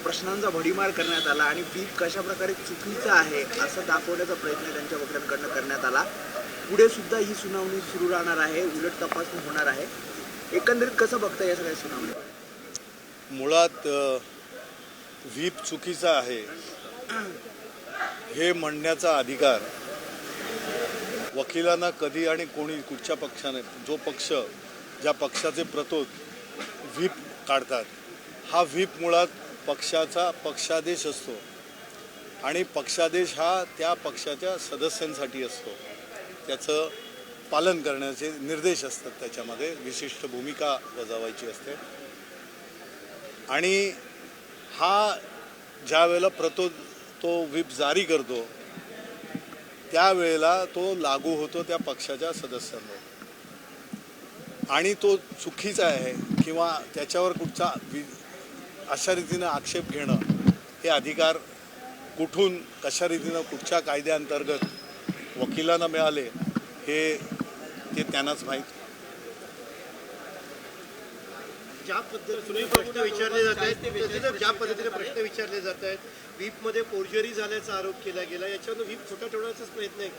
प्रश्नांचा भडीमार करण्यात आला आणि व्हीप कशा प्रकारे चुकीचा आहे असं दाखवण्याचा प्रयत्न त्यांच्या वकिलांकडनं करण्यात आला. पुढे सुद्धा ही सुनावणी सुरू राहणार आहे, उलट तपासणी होणार आहे. एकंदरीत कसं बघता या सगळ्या सुनावणीवर? मुळात व्हीप चुकीचा आहे हे म्हणण्याचा अधिकार वकिलांना कधी आणि कोणी कुठच्या पक्षाने, जो पक्ष ज्या पक्षाचे प्रतोद व्हीप काढतात, हा व्हीप मुळात पक्षाचा पक्षादेश असतो आणि पक्षादेश हा त्या पक्षाच्या सदस्यांसाठी असतो. त्याचं पालन करण्याचे निर्देश असतात, त्याच्यामध्ये विशिष्ट भूमिका बजावायची असते. आणि हा ज्या वेळेला प्रतोद तो व्हीप जारी करतो त्यावेळेला तो लागू होतो त्या पक्षाच्या सदस्यांवर, आणि तो चुकीचा आहे किंवा त्याच्यावर कुठचा अशा रीतीनं आक्षेप घेणं हे अधिकार कुठून, कशा रीतीनं, कुठच्या कायद्याअंतर्गत वकिलांना मिळाले हे ते त्यांनाच माहीत. ज्या पद्धतीने प्रश्न विचारले जात आहेत, ज्या पद्धतीने प्रश्न विचारले जात आहेत, व्हीपमध्ये फोर्जरी झाल्याचा आरोप केला गेला, याच्यावर व्हीप छोटा ठेवण्याचाच प्रयत्न आहे.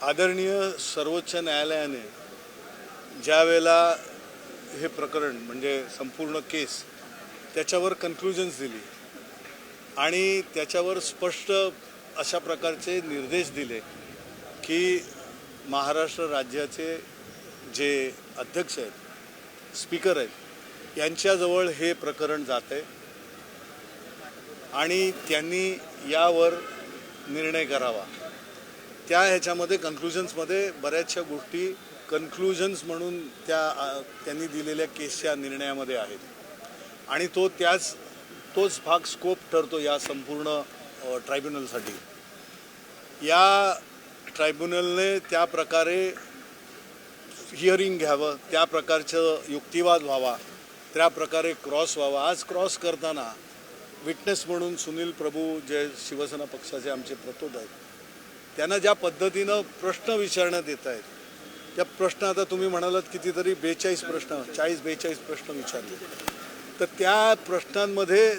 आदरणीय सर्वोच्च न्यायालयाने ज्या वेळेला हे प्रकरण म्हणजे संपूर्ण केस त्याच्यावर कन्क्लुजन्स दिली आणि त्याच्यावर स्पष्ट अशा प्रकारचे निर्देश दिले की महाराष्ट्र राज्याचे जे अध्यक्ष आहेत, स्पीकर आहेत, यांच्याजवळ हे प्रकरण जाते आणि त्यांनी यावर निर्णय करावा. त्या ह्याच्यामध्ये कन्क्लुजन्समध्ये बऱ्याचशा गोष्टी कन्क्लुजन्स म्हणून त्यांनी दिलेल्या केसच्या निर्णयामध्ये आहेत आणि तोच भाग स्कोप ठरतो या संपूर्ण ट्रायब्युनलसाठी. या ट्रायब्युनलने त्या प्रकारे हिअरिंग घ्यावं, त्या प्रकारचं युक्तिवाद व्हावा, त्या प्रकारे क्रॉस व्हावा. आज क्रॉस करताना विटनेस म्हणून सुनील प्रभू जे शिवसेना पक्षाचे आमचे प्रतोद आहेत, त्यांना ज्या पद्धतीनं प्रश्न विचारण्यात येत आहेत, त्या प्रश्न आता तुम्ही म्हणालात कितीतरी 42 प्रश्न, 40-42 प्रश्न विचारले, तर त्या प्रश्नांमध्ये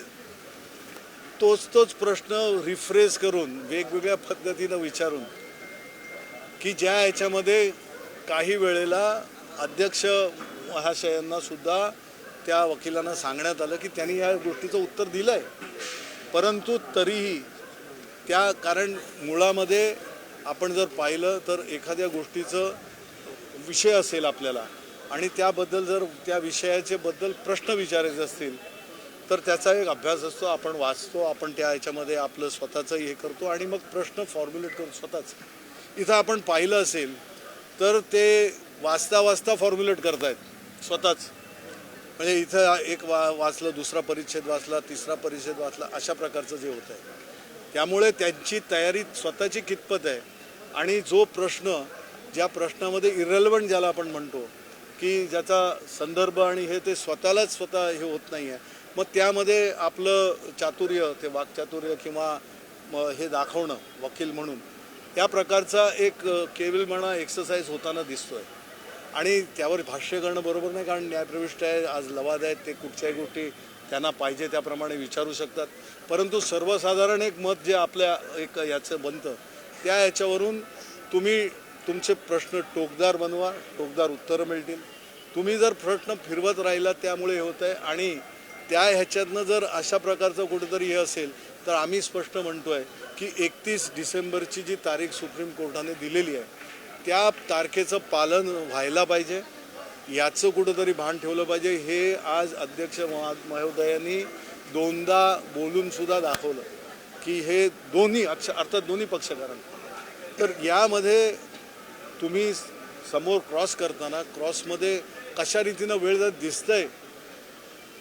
तोच प्रश्न रिफ्रेश करून वेगवेगळ्या पद्धतीनं विचारून की ज्या ह्याच्यामध्ये काही वेळेला अध्यक्ष महाशयांना सुद्धा त्या वकिलांना सांगण्यात आलं की त्यांनी या गोष्टीचं उत्तर दिलं आहे, परंतु तरीही कारण मुळामध्ये आपण जर पाहिलं तर एखाद्या गोष्टीचं विषय असेल आपल्याला आणि त्याबद्दल जर त्या विषयाचे बद्दल प्रश्न विचारायचे असतील तर त्याचा एक अभ्यास असतो, आपण वाचतो, आपण त्या ह्याच्यामध्ये आपलं स्वतःचं हे करतो आणि मग प्रश्न फॉर्म्युलेट करतो स्वतःच. इथं आपण पाहिलं असेल तर ते वाचता फॉर्म्युलेट करतायत स्वतःच. म्हणजे इथं एक वाचलं, दुसरा परिच्छेद वाचला, तिसरा परिच्छेद वाचला, अशा प्रकारचं जे होतं आहे. त्यामुळे त्यांची तयारी स्वतःची कितपत आहे आणि जो प्रश्न, ज्या प्रश्नामध्ये इरेलेव्हंट ज्याला आपण म्हणतो की ज्याचा संदर्भ आणि हे ते स्वतः हे होत नाही आहे, मग त्यामध्ये आपलं चातुर्य, ते वाक्चातुर्य किंवा हे दाखवणं वकील म्हणून, या प्रकारचा एक केविलपणा एक्सरसाइज होताना दिसतोय. आणि त्यावर भाष्य करणं बरोबर नाही, कारण न्यायप्रविष्ट आहे, आज लवाद आहेत, ते कुठच्याही गोष्टी त्यांना पाहिजे त्याप्रमाणे विचारू शकतात. परंतु सर्वसाधारण एक मत जे आपल्या एक याचं बनतं, त्या ह्याच्यावरून तुम्ही तुमचे प्रश्न टोकदार बनवा, टोकदार उत्तरं मिळतील. तुम्ही जर प्रश्न फिरवत राहिला त्यामुळे हे होतं आहे आणि त्या ह्याच्यातनं जर अशा प्रकारचं कुठंतरी हे असेल तर आम्ही स्पष्ट म्हणतो आहे की 31 डिसेंबरची जी तारीख सुप्रीम कोर्टाने दिलेली आहे त्या तारखेचं पालन व्हायला पाहिजे, याचं कुठंतरी भान ठेवलं पाहिजे. हे आज अध्यक्ष महोदयांनी दोनदा बोलूनसुद्धा दाखवलं की हे दोन्ही अर्थात दोन्ही पक्षकारांना. तर यामध्ये तुम्ही समोर क्रॉस करताना क्रॉसमध्ये कशा रीतीनं वेळ जर दिसतंय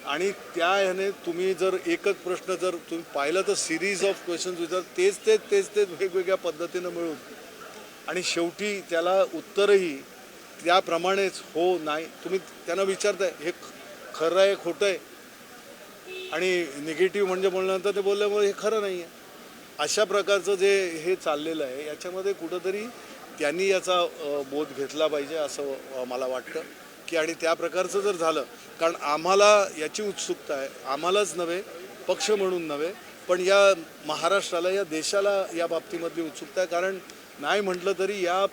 आणि त्या ह्याने तुम्ही जर एकच प्रश्न जर तुम्ही पाहिलं तर सिरीज ऑफ क्वेश्चन्स विचार तेच वेगवेगळ्या पद्धतीनं मिळून आणि शेवटी त्याला उत्तरही त्याप्रमाणेच हो नाही तुम्ही त्यांना विचारताय हे खरं आहे खोटं आहे, आणि निगेटिव्ह म्हणजे बोलल्यानंतर ते बोलल्यामुळे हे खरं नाही आहे. अशा प्रकारचं जे हे चाललेलं आहे याच्यामध्ये कुठंतरी त्यांनी याचा बोध घेतला पाहिजे असं मला वाटतं की आणि त्या प्रकारचं जर झालं, कारण आम्हाला याची उत्सुकता आहे, आम्हालाच नव्हे, पक्ष म्हणून नव्हे, पण या महाराष्ट्राला, या देशाला या बाबतीमधली उत्सुकता आहे. कारण नाही म्हटलं तरी या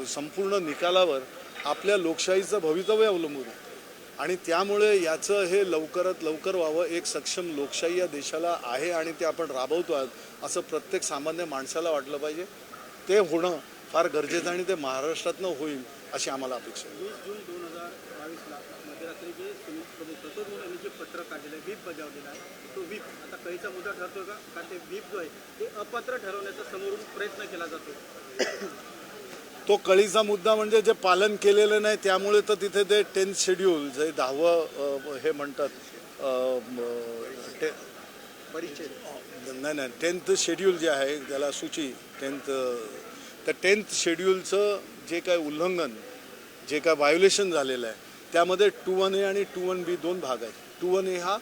संपूर्ण निकालावर आपल्या लोकशाहीचं भवितव्य अवलंबून आहे आणि त्यामुळे याचं हे लवकरात लवकर व्हावं. एक सक्षम लोकशाही या देशाला आहे आणि ते आपण राबवतो आहोत असं प्रत्येक सामान्य माणसाला वाटलं पाहिजे. ते होणं फार गरजेचं आणि ते महाराष्ट्रातनं होईल अशी आम्हाला अपेक्षा आहे. 20 जून 2022ला मध्यरात्री जे सुनील प्रभू प्रतोद म्हणून यांनी जे पत्र काढलेलं आहे, व्हीप बजावलेला आहे, तो व्हीप आता कळीचा मुद्दा ठरतोय का? कारण ते व्हीप जो आहे ते अपात्र ठरवण्याचा समोरून प्रयत्न केला जातो. तो कळीचा मुद्दा म्हणजे जे पालन केलेलं नाही त्यामुळे तर तिथे ते 10th शेड्यूल जे 10वं हे म्हणतात नाही 10th शेड्यूल जे आहे त्याला सूची 10th त्या 10th शेड्यूलचं जे काय उल्लंघन, जे काय व्हायोलेशन झालेलं आहे त्यामध्ये 21A आणि 21B दोन भाग आहेत. 21A हा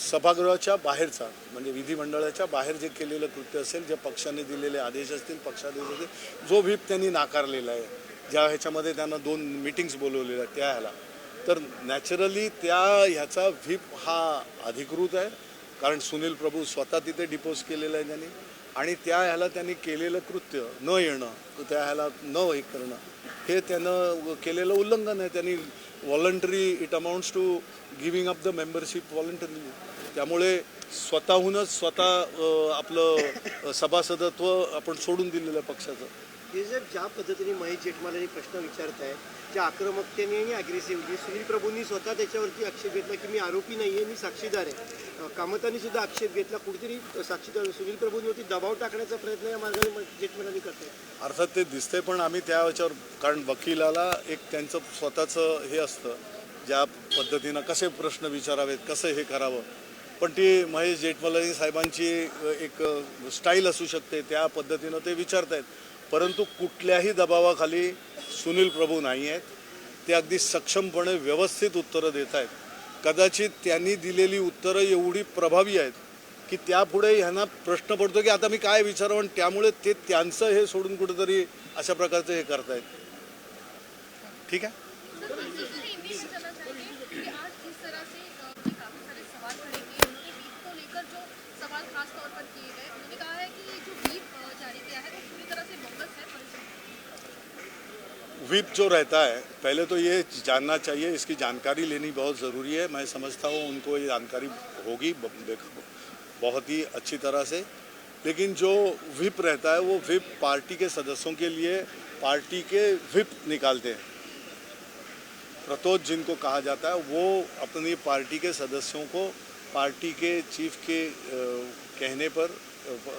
सभागृहाच्या बाहेरचा म्हणजे विधिमंडळाच्या बाहेर जे केलेलं कृत्य असेल, जे पक्षाने दिलेले आदेश असतील, पक्षादेश असतील, जो व्हीप त्यांनी नाकारलेला आहे, ज्या ह्याच्यामध्ये त्यांना 2 मीटिंग्स बोलवलेल्या आहेत त्या ह्याला, तर नॅचरली ह्याचा व्हीप हा अधिकृत आहे. कारण सुनील प्रभू स्वतः तिथे डिपोज केलेलं आहे त्यांनी आणि त्या ह्याला त्यांनी केलेलं कृत्य न येणं, त्या ह्याला न हे करणं हे त्यानं केलेलं उल्लंघन आहे. त्यांनी voluntary it amounts to giving up the membership voluntarily. त्यामुळे स्वतः आपलं सभासदत्व आपण सोडून दिलेलं पक्षाचं. हे जर ज्या पद्धतीने महेश जेठमलानी प्रश्न विचारत आहे, ज्या आक्रमकतेने आणि अग्रेसिव्हली सुनील प्रभूंनी स्वतः त्याच्यावरती आक्षेप घेतला की मी आरोपी नाही आहे, मी साक्षीदार आहे. कामतांनी सुद्धा आक्षेप घेतला, कुठेतरी साक्षीदार सुनील प्रभूंवरती दबाव टाकण्याचा प्रयत्न या मार्गाने जेठमलानी करत आहे. अर्थात ते दिसते, पण आम्ही त्या याच्यावर, कारण वकिलाला एक त्यांचं स्वतःचं हे असतं ज्या पद्धतीनं कसे प्रश्न विचारावेत, कसं हे करावं, पण ती महेश जेठमलानी साहेबांची एक स्टाईल असू शकते, त्या पद्धतीनं ते विचारतायत. परंतु कुठल्याही दबावाखाली सुनील प्रभू नाही आहेत. ते अगदी सक्षमपणे व्यवस्थित उत्तरं देत आहेत. कदाचित त्यांनी दिलेली उत्तरं एवढी प्रभावी आहेत की त्यापुढे ह्यांना प्रश्न पडतो की आता मी काय विचारावं, आणि त्यामुळे ते त्यांचं हे सोडून कुठेतरी अशा प्रकारचं हे करतायत. ठीक आहे. व्हिप जो रहता है, पहले तो ये जानना चाहिए, इसकी जानकारी लेनी बहुत ज़रूरी है. मैं समझता हूँ उनको ये जानकारी होगी बहुत ही अच्छी तरह से. लेकिन जो व्हिप रहता है वो व्हिप पार्टी के सदस्यों के लिए पार्टी के व्हिप निकालते हैं. प्रतोद जिनको कहा जाता है वो अपनी पार्टी के सदस्यों को पार्टी के चीफ के कहने पर,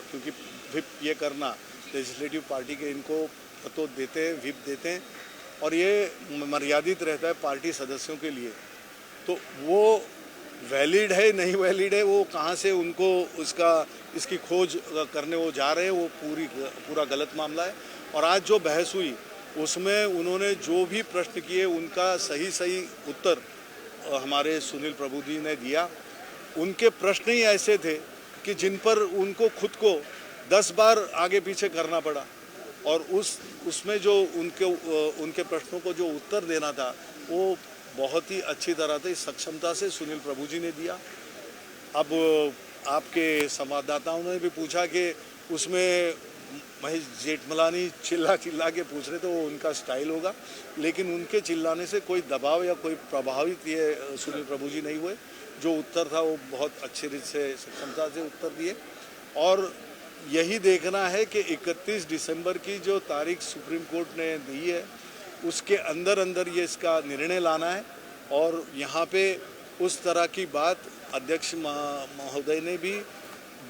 क्योंकि व्हिप ये करना लेजिस्लेटिव पार्टी के इनको प्रतोद देते हैं, व्हिप देते हैं, और ये मर्यादित रहता है पार्टी सदस्यों के लिए. तो वो वैलिड है नहीं वैलिड है, वो कहाँ से उनको इसकी खोज करने वो जा रहे हैं, वो पूरा गलत मामला है. और आज जो बहस हुई उसमें उन्होंने जो भी प्रश्न किए उनका सही उत्तर हमारे सुनील प्रभु जी ने दिया. उनके प्रश्न ही ऐसे थे कि जिन पर उनको खुद को 10 बार आगे पीछे करना पड़ा, और उसमें जो उनके प्रश्नों को जो उत्तर देना था वो बहुत ही अच्छी तरह से सक्षमता से सुनील प्रभु जी ने दिया. अब आपके संवाददाताओं ने भी पूछा कि उसमें महेश जेठमलानी चिल्ला के पूछ रहे, तो वो उनका स्टाइल होगा, लेकिन उनके चिल्लाने से कोई दबाव या कोई प्रभावित ये सुनील प्रभु जी नहीं हुए. जो उत्तर था वो बहुत अच्छे रीत से सक्षमता से उत्तर दिए. और यही देखना है कि 31 दिसंबर की जो तारीख सुप्रीम कोर्ट ने दी है उसके अंदर ये इसका निर्णय लाना है. और यहाँ पे उस तरह की बात अध्यक्ष महोदय ने भी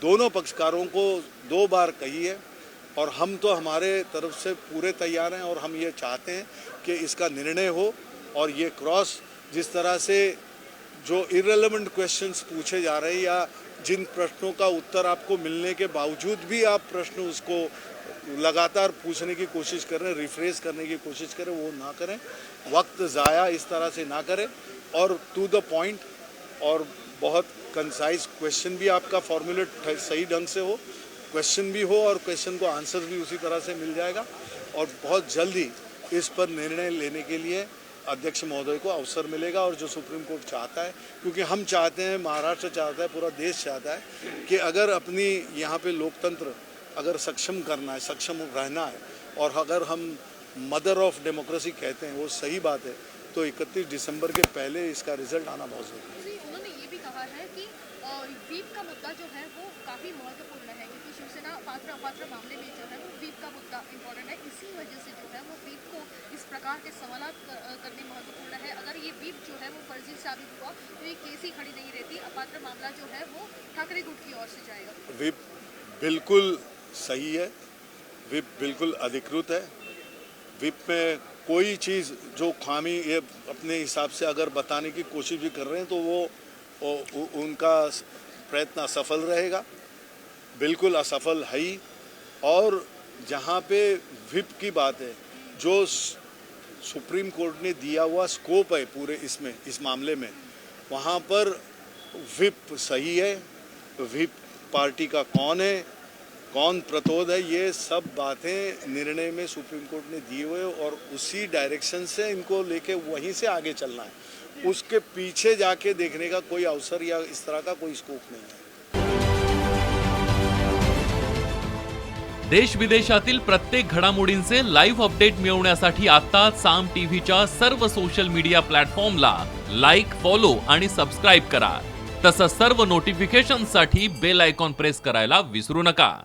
दोनों पक्षकारों को 2 बार कही है, और हम तो हमारे तरफ से पूरे तैयार हैं और हम ये चाहते हैं कि इसका निर्णय हो. और ये क्रॉस जिस तरह से जो इररिलेवेंट क्वेश्चंस पूछे जा रहे हैं या जिन प्रश्नों का उत्तर आपको मिलने के बावजूद भी आप प्रश्न उसको लगातार पूछने की कोशिश कर रहे हैं, रिफ्रेश करने की कोशिश करें, वो ना करें. वक्त ज़ाया इस तरह से ना करें और टू द पॉइंट और बहुत कंसाइज क्वेश्चन भी आपका फॉर्मुलेट सही ढंग से हो, क्वेश्चन भी हो और क्वेश्चन को आंसर भी उसी तरह से मिल जाएगा. और बहुत जल्दी इस पर निर्णय लेने के लिए अध्यक्ष महोदय को अवसर मिलेगा और जो सुप्रीम कोर्ट चाहता है, क्योंकि हम चाहते हैं, महाराष्ट्र चाहता है, पूरा देश चाहता है कि अगर अपनी यहाँ पे लोकतंत्र अगर सक्षम करना है, सक्षम रहना है, और अगर हम मदर ऑफ डेमोक्रेसी कहते हैं वो सही बात है, तो 31 दिसंबर के पहले इसका रिजल्ट आना बहुत जरूरी है। उन्होंने ये भी कहा है कि वीप का मुद्दा जो है वो काफ़ी महत्वपूर्ण है, क्योंकि शिवसेना पात्र अपात्र मामले में जो है वो वीप का मुद्दा इम्पोर्टेंट है। इसी वजह से जो है वो वीप को इस प्रकार के सवाल करने महत्वपूर्ण है। अगर ये वीप जो है वो फर्जी साबित हुआ तो ये केस ही खड़ी नहीं रहती, अपात्र मामला जो है वो ठाकरे गुट की ओर से जाएगा। विप बिल्कुल सही है, विप बिल्कुल अधिकृत है। विप में कोई चीज़ जो खामी ये अपने हिसाब से अगर बताने की कोशिश भी कर रहे हैं तो वो उनका प्रयत्न असफल रहेगा, बिल्कुल असफल है ही। और जहाँ पे विप की बात है, जो सुप्रीम कोर्ट ने दिया हुआ स्कोप है पूरे इसमें, इस मामले में, वहाँ पर विप सही है। विप पार्टी का कौन है, कौन प्रतोद है, ये सब बातें निर्णय में सुप्रीम कोर्ट ने दिए हुए, और उसी डायरेक्शन से इनको लेके वहीं से आगे चलना है। उसके पीछे जाके देखने का कोई अवसर या इस तरह का कोई स्कोप नहीं है। देश विदेशातील प्रत्येक घडामोडींचे लाईव्ह अपडेट मिळवण्यासाठी आता साम टीव्हीच्या सर्व सोशल मीडिया प्लॅटफॉर्मला लाईक, फॉलो आणि सबस्क्राईब करा। तसंच सर्व नोटिफिकेशनसाठी बेल आयकॉन प्रेस करायला विसरू नका।